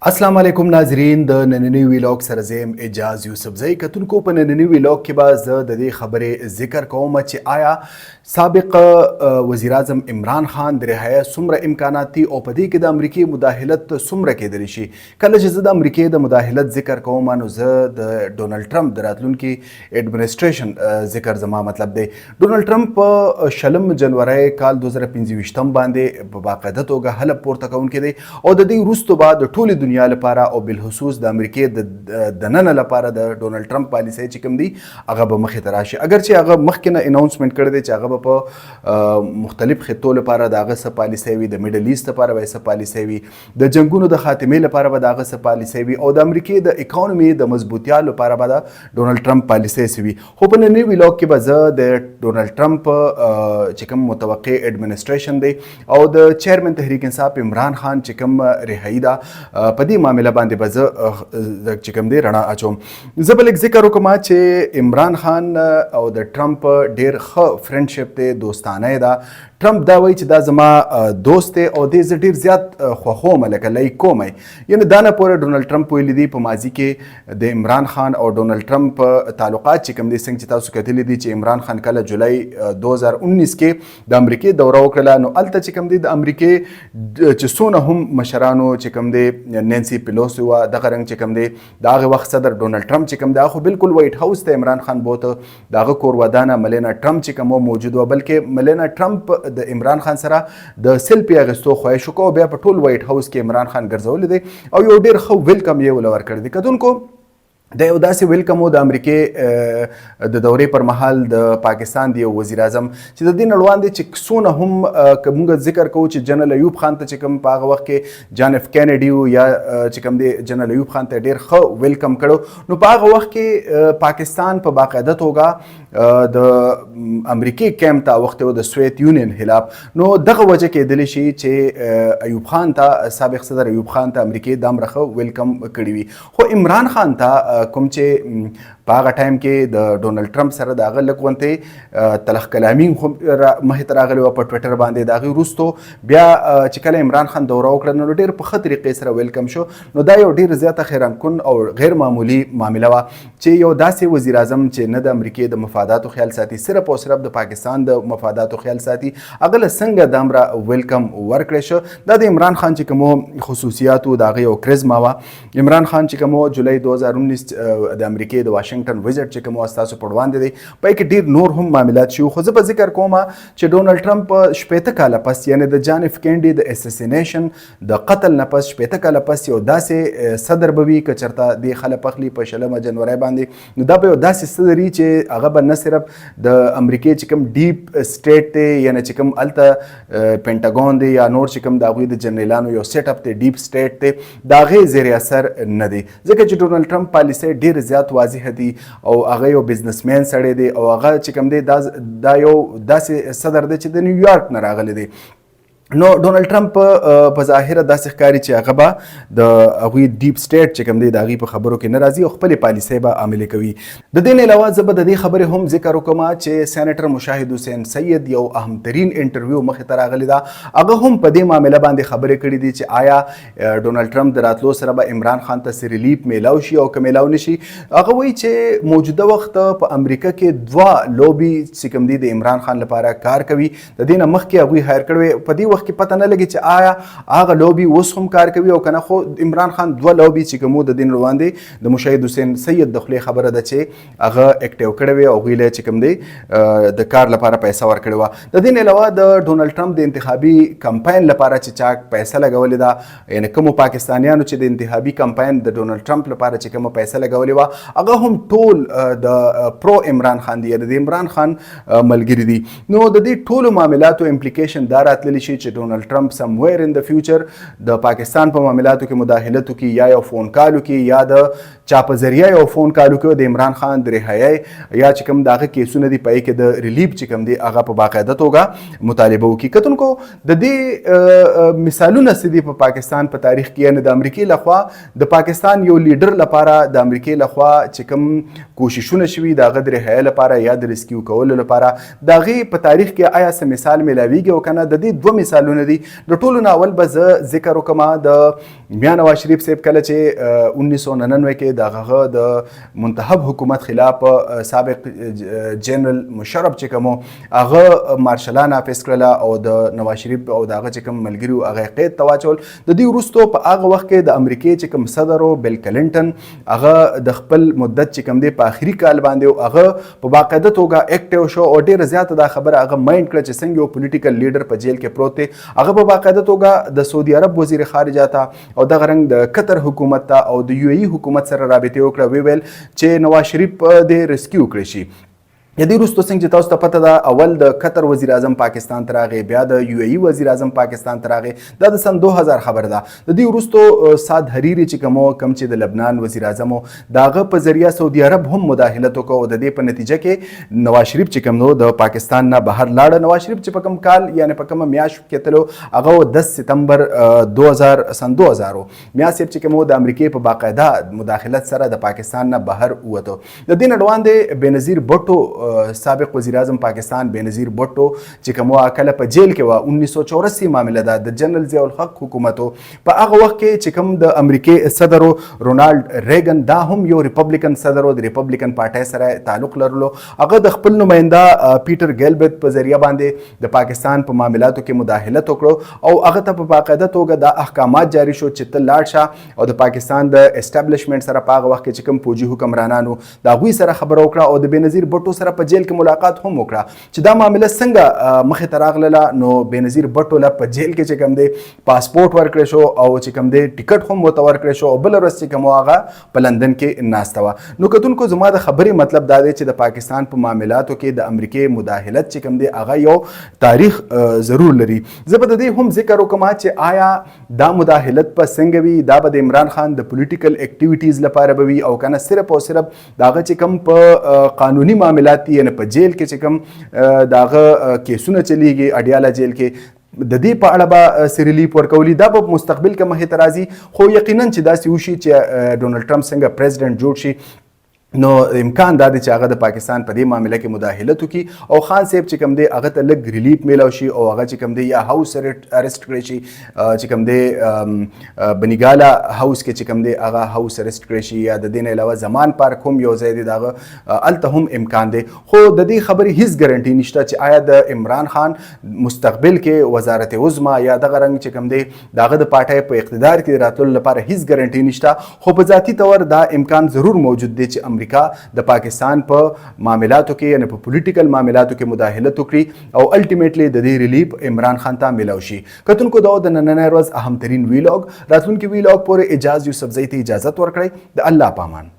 السلام علیکم ناظرین د نننی ویلاګ سره زم اجاز یوسفزئی کتونکو په نننی ویلاګ کې به زه د دې خبرې ذکر کوم چې آیا سابق وزیر اعظم عمران خان د رهایی څومره امکانات دي او په دې کې د امریکای مداخلت څومره کېدلی شي. کله چې زه د امریکای د مداخلت ذکر کوم نو زه د ډونالډ ټرمپ د راتلونکي اډمنسټریشن ذکر زما مطلب دی. ډونالډ ټرمپ په 20 جنوري کال 2015 باندې په باقاعده توګه حلف پورته کوونکی دی او د دې وروسته بعد ټول دنیا لپاره او بالخصوص د امریکای د نن لپاره د ډونالډ ټرمپ پالیسي چې کوم دی هغه به مخې ته راشي. اگر چې هغه مخکې نه اناونسمنت کړی دی چې هغه په مختلف خطو لپاره د هغه څه پالیسي وي، د میډل ایست لپاره به څه پالیسي وي، د جنگونو د خاتمې لپاره به د هغه څه پالیسي وي او د امریکای د اکانومي د مضبوطیا لپاره به د ډونالډ ټرمپ پالیسي وي. خو په نننی ویلاګ کې به زه د ډونالډ ټرمپ چې کوم متوقع اډمنسټریشن دی او د چیرمن تحریک انصاف عمران خان چې کوم رهایی ده په دې معامله باندې به زه چې کوم دی رڼا اچوم. زه به لږ ذکر وکړم چې عمران خان او د ټرمپ ډېر ښه فرینډشپ دی، دوستانه ده. ټرمپ دا وایي چې دا زما دوست دی او دې زه ډېر زیات خوښوم، لکه لایک کوم. یعنې دا نه پورې ډونالډ ټرمپ ویلي دي په ماضي کې د عمران خان او ډونالډ ټرمپ تعلقات چې کوم دي څنګه چې تاسو کتلی دي چې عمران خان کله جولای 2019 کې د امریکای دوره وکړله نو هلته چې کوم دی د امریکای چې څونه هم مشرانو چې کوم دی نینسي پیلوسی وه دغه رنګ چې کوم دی د هغې وخت صدر ډونالډ ټرمپ چې کوم دی هغه خو بالکل وایټ هاوس ته عمران خان بوته، د هغه کور ودانه ملینا ټرمپ چې کوم موجود وه، بلکې ملینا ټرمپ د عمران خان سره د سیلفي اخیستو خواهش وکړو، بیا په ټول وایټ هاوس کې عمران خان ګرځولی دی او یو ډېر ښه ویلکم یې ورله ورکړی دی. کتونکو د یو داسې ویلکم و د امریکای د دورې پر مهال د پاکستان د یو وزیر اعظم چې د دې نه وړاندې چې څونه هم که موږ ذکر کوو چې جنرال ایوب خان ته چې کوم په هغه وخت کې جان اف کینیډي و یا چې کوم دی جنرال ایوب خان ته ډېر ښه ویلکم کړو نو په هغه وخت کې پاکستان په باقاعده توګه د امریکای کیمپ ته وخت و د سویت یونین خلاف نو دغه وجه کېدلی شي چې ایوب خان ته سابق صدر ایوب خان ته امریکای دامره ښه ویلکم کړي وي. خو عمران خان ته کوم چې په هغه ټایم کې د ډونالډ ټرمپ سره د هغه لږ غونتې تلخ کلامي خو مخې ته راغلی وه په ټویټر باندې، د هغې وروستو بیا چې کله عمران خان دوره وکړه نو ډېر په ښه طریقې سره ویلکم شو. نو دا یو ډېر زیاته حیرانکن او غیر معمولي معامله وه چې یو داسې وزیر اعظم چې نه د امریکای د مفاداتو خیال ساتي، صرف او صرف د پاکستان د مفاداتو خیال ساتي، هغه له څنګه دامره ویلکم ورکړی شو. دا د عمران خان چې کومو خصوصیاتو د هغې یو کرزما وه. عمران خان چې کومو جولای 2019 د امریکای د واشنګټن وزټ چې کوم ستاسو په وړاندې دی پای کې ډېر نور هم معاملات شي. خو زه به ذکر کوم چې ډونالډ ټرمپ 15 کاله پس یعنې د جان اف کینیډي د اساسینیشن د قتل نه پس 15 کاله پس یو داسې صدر به وي که چېرته دې خلک پخلي په 20 جنوري باندې نو دا به یو داسې صدر وي چې هغه به نه صرف د امریکای چې کوم ډیپ سټیټ دی یعنې چې کوم هلته پینټاګون دی یا نور چې کوم د هغوی د جنرالانو یو سیټ اپ دی ډیپ سټیټ دی د هغې زیر اثر نه دی، ځکه چې ډونالډ ټرمپ پالیسي ډېر زیات واضح دي او هغه یو بزنسمین سړی دی او هغه چې کوم دی دا یو داسې صدر دی چې د نیویارک نه راغلی دی. نو ډونالډ ټرمپ په ظاهره داسې ښکاري چې هغه به د هغوی ډیپ سټیټ چې کوم دی د هغوی په خبرو کې نه راځي او خپلې پالیسۍ به عملي کوي. د دې نه علاوه زه به د دې خبرې هم ذکر وکړم چې سینیټر مشاهد حسین سید یو اهمترین انټرویو مخې ته راغلی ده، هغه هم په دې معامله باندې خبرې کړي دي چې آیا ډونالډ ټرمپ د راتلو سره به عمران خان ته څه ریلیف میلاو شي او که میلاو نه شي. هغه وایي چې موجوده وخت په امریکا کې 2 لوبي چې کوم دی د عمران خان لپاره کار کوي، د دې نه مخکې هغوی هایر کړی په دې وخت کې پته نه لګي چې آیا هغه لوبي اوس هم کار کوي او کنه. خو عمران خان 2 لوبي چې کومو د دین وړاندې د مشاهد حسین سید د خولې خبره ده چې هغه اکټیو کړی وي او هغوی له چې کوم دی د کار لپاره پیسه ورکړې وه. د دې نه علاوه د ډونالډ ټرمپ د انتخابي کمپاین لپاره چې چا پیسه لګولې ده یعنې کومو پاکستانیانو چې د انتخابي کمپاین د ډونالډ ټرمپ لپاره چې کومه پیسه لګولې وه هغه هم ټول د پرو عمران خان دي یعنې د عمران خان ملګري دي. نو د دې ټولو معاملاتو امپلیکیشن دا راتللی شي چې ډونالډ ټرمپ سمویر ان د فیوچر د پاکستان په معاملاتو کې مداخلت وکړي یا یو فون کال وکړي یا د چا په ذریعه یو فون کال وکړي د عمران خان د رهایي یا چې کوم د هغه کیسونه دي په کې د ریلیف چې کوم دی هغه په باقاعده توګه مطالبه وکړي. کتونکو د دې مثالونه څه دي په پاکستان په تاریخ کې یعنې د امریکای لخوا د پاکستان یو لیډر لپاره د امریکای لخوا چې کوم کوششونه شوي د هغه د رهایي لپاره یا د ریسکیو کولو لپاره د هغې په تاریخ کې آیا څه مثال میلاویږي او که نه. د دې 2 مثال کالونه دي. د ټولو نه اول به زه ذکر وکم د میا نواز شریف صاحب کله چې 1999 کې د هغه د منتخب حکومت خلاف سابق جنرال مشرف چې کوم هغه مارشلان نافذ کړله او د نواز شریف او د هغه چې کوم ملګري هغه قید ته واچول. د دې وروسته په هغه وخت کې د امریکې چې کوم صدر و بل کلنټن هغه د خپل مدت چې کوم دی په آخري کال باندې هغه په باقاعده توګه اکټیو شو او ډېره زیاته دا خبره هغه مایند کړه چې څنګه یو پولیټیکل لیډر په جیل کې پروت دی. هغه په باقاعده توګه د سعودي عرب وزیر خارجه ته او دغه رنګ د قطر حکومت ته او د یو ای حکومت سره رابطې وکړه. ویل چې نواز شریف دې ریسکیو کړی شي. د دې وروسته څنګه چې تاسو ته پته ده اول د قطر وزیر اعظم پاکستان ته راغی بیا د یو ای وزیر اعظم پاکستان ته راغی. دا د سن 2000 خبره ده. د دې وروسته سعد حریری چې کوم چې د لبنان وزیر اعظم د هغه په ذریعه سعودي عرب هم مداخلت وکړ او د دې په نتیجه کې نواز شریف چې کوم د پاکستان نه بهر لاړ. نواز شریف چې په کوم کال یعنی په کومه میاشت کې تلو هغه 10 سپتمبر 2000 سن 2000 میاشت چې کوم د امریکای په باقاعده مداخلت سره د پاکستان نه بهر وته. د دې نړوان دی بنظیر بټو سابق وزیر اعظم پاکستان بنظیر بټو چې کوم کله په جیل کې و 1984 معامله ده د جنرال ضیاء الحق حکومت په هغه وخت کې چې کوم د امریکای صدر رونالډ ریګن دا هم یو ریپبلیکن صدر او د ریپبلیکن پارټي سره تعلق لرلو. هغه د خپل نماینده پیټر ګیلبرت په ذریعہ باندې د پاکستان په معاملاتو کې مداخلت وکړو او هغه ته په باقاعده توګه د احکامات جاری شو چې ته لاړ شه او د پاکستان د اسټابلیشمنت سره په هغه وخت کې چې کوم فوجي حکمرانانو دا غوي سره خبرو وکړه او د بنظیر بټو سره په جیل ملاقات هم وکړه چې دا معامله څنګه مخې ته راغله. نو بنظیر بټو له په جیل کې چې کوم دی پاسپورت ورکړی شو او چې کوم دی ټیکټ هم ورته ورکړی شو او بل ورځ چې کوم هغه په لندن کې ناسته وه. نو کتونکو زما د خبرې مطلب دا دی چې د پاکستان په معاملاتو کې د امریکې مداخلت چې کوم دی هغه یو تاریخ ضرور لري. زه به د دې هم ذکر وکم چې آیا دا مداخلت په څنګه وي دا به د عمران خان د پولیټیکل اکټیویټیز لپاره به وي او کنه صرف او صرف داغه چې کوم په قانوني معاملات دي یعنی په جیل کې چې کوم داغه کیسونه چلیږي اډیاله جیل کې د دې په اړه به سریلیف ورکولي دا په مستقبل کې مخې ته راځي. خو یقینا چې داسې وشي چې ډونالډ ټرمپ څنګه پریزیډنټ جوړ شي نو امکان دا دی چې هغه د پاکستان په دې معامله کې مداخلت وکړي او خان صاحب چې کوم دی هغه ته لږ ریلیف میلاو شي او هغه چې کوم دی یا هاوس ارست کړی شي چې کوم دی بنیګالا هاوس کې چې کوم دی هغه هاوس ارست کړی شي یا د دې نه علاوه زمان پارک هم یو ځای دی دغه هلته هم امکان دی. خو د دې خبرې هیڅ ګارنټي نشته چې آیا د عمران خان مستقبل کې وزارت عظما یا دغه رنګ چې کوم دی دغه د پارټۍ په اقتدار کې راتلو لپاره هیڅ ګارنټي نشته. خو په ذاتي تور دا امکان ضرور موجود دی چې امریکا د پاکستان په معاملاتو کې یعنی په پولیټیکل معاملاتو کې مداخلت وکړي او الټیمیټلی د دې ریلیف عمران خان ته ملاو شي. کتونکو دا د نننۍ ورځ اهم ترین ویلاګ راتلونکي ویلاګ پورې اجاز یوسفزۍ ته اجازه ورکړئ. د الله پامان.